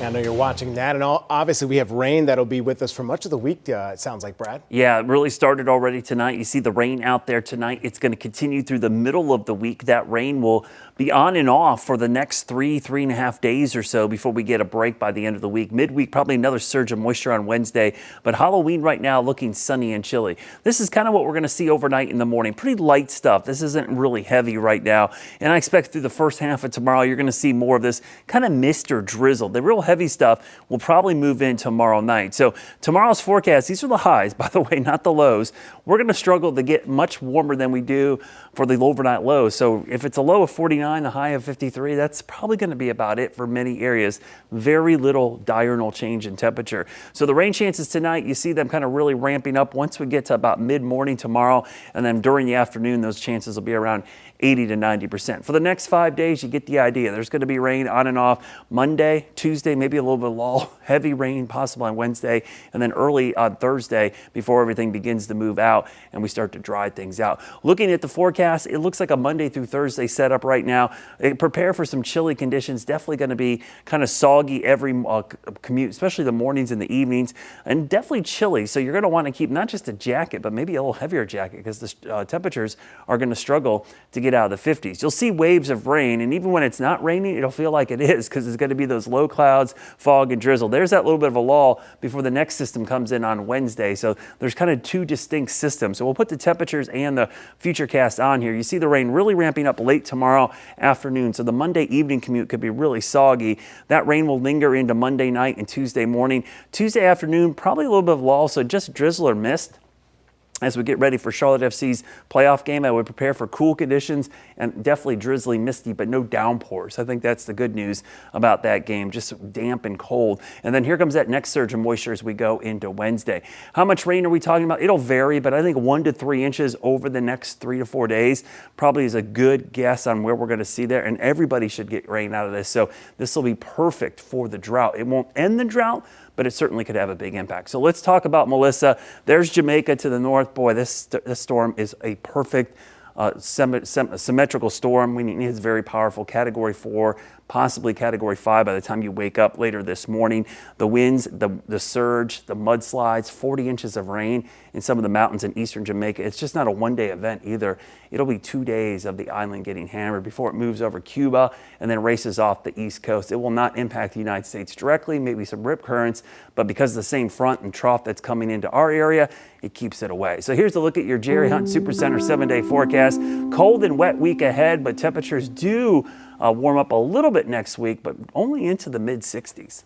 I know you're watching that, and obviously we have rain that'll be with us for much of the week, it sounds like, Brad. Yeah, it really started already tonight. You see the rain out there tonight. It's going to continue through the middle of the week. That rain will be on and off for the next three and a half days or so before we get a break by the end of the week. Midweek, probably another surge of moisture on Wednesday, but Halloween right now looking sunny and chilly. This is kind of what we're going to see overnight in the morning. Pretty light stuff. This isn't really heavy right now, and I expect through the first half of tomorrow you're going to see more of this kind of mist or drizzle. The real heavy stuff will probably move in tomorrow night. So tomorrow's forecast, these are the highs, by the way, not the lows. We're going to struggle to get much warmer than we do for the overnight lows. So if it's a low of 49, the high of 53, that's probably going to be about it for many areas. Very little diurnal change in temperature. So the rain chances tonight, you see them kind of really ramping up once we get to about mid-morning tomorrow, and then during the afternoon, those chances will be around 80 to 90%. For the next 5 days, you get the idea. There's going to be rain on and off Monday, Tuesday, maybe a little bit of lull, heavy rain possible on Wednesday, and then early on Thursday before everything begins to move out and we start to dry things out. Looking at the forecast, it looks like a Monday through Thursday setup right now. Prepare for some chilly conditions. Definitely going to be kind of soggy every commute, especially the mornings and the evenings, and definitely chilly. So you're going to want to keep not just a jacket, but maybe a little heavier jacket because the temperatures are going to struggle to get out of the 50s. You'll see waves of rain, and even when it's not raining, it'll feel like it is because it's going to be those low clouds, fog, and drizzle. There's that little bit of a lull before the next system comes in on Wednesday. So there's kind of two distinct systems. So we'll put the temperatures and the future cast on here. You see the rain really ramping up late tomorrow afternoon. So the Monday evening commute could be really soggy. That rain will linger into Monday night and Tuesday morning. Tuesday afternoon, probably a little bit of lull, so just drizzle or mist. As we get ready for Charlotte FC's playoff game, I would prepare for cool conditions and definitely drizzly, misty, but no downpours. I think that's the good news about that game, just damp and cold. And then here comes that next surge of moisture as we go into Wednesday. How much rain are we talking about? It'll vary, but I think 1 to 3 inches over the next 3 to 4 days probably is a good guess on where we're going to see there. And everybody should get rain out of this. So this will be perfect for the drought. It won't end the drought, but it certainly could have a big impact. So let's talk about Melissa. There's Jamaica to the north. Boy, this storm is a perfect symmetrical storm. It's very powerful, Category 4, possibly Category 5 by the time you wake up later this morning. The winds, the surge, the mudslides, 40 inches of rain in some of the mountains in eastern Jamaica. It's just not a one-day event either. It'll be 2 days of the island getting hammered before it moves over Cuba and then races off the east coast. It will not impact the United States directly, maybe some rip currents, but because of the same front and trough that's coming into our area, it keeps it away. So here's a look at your Jerry Hunt Supercenter 7-day forecast. Cold and wet week ahead, but temperatures do warm up a little bit next week, but only into the mid-60s.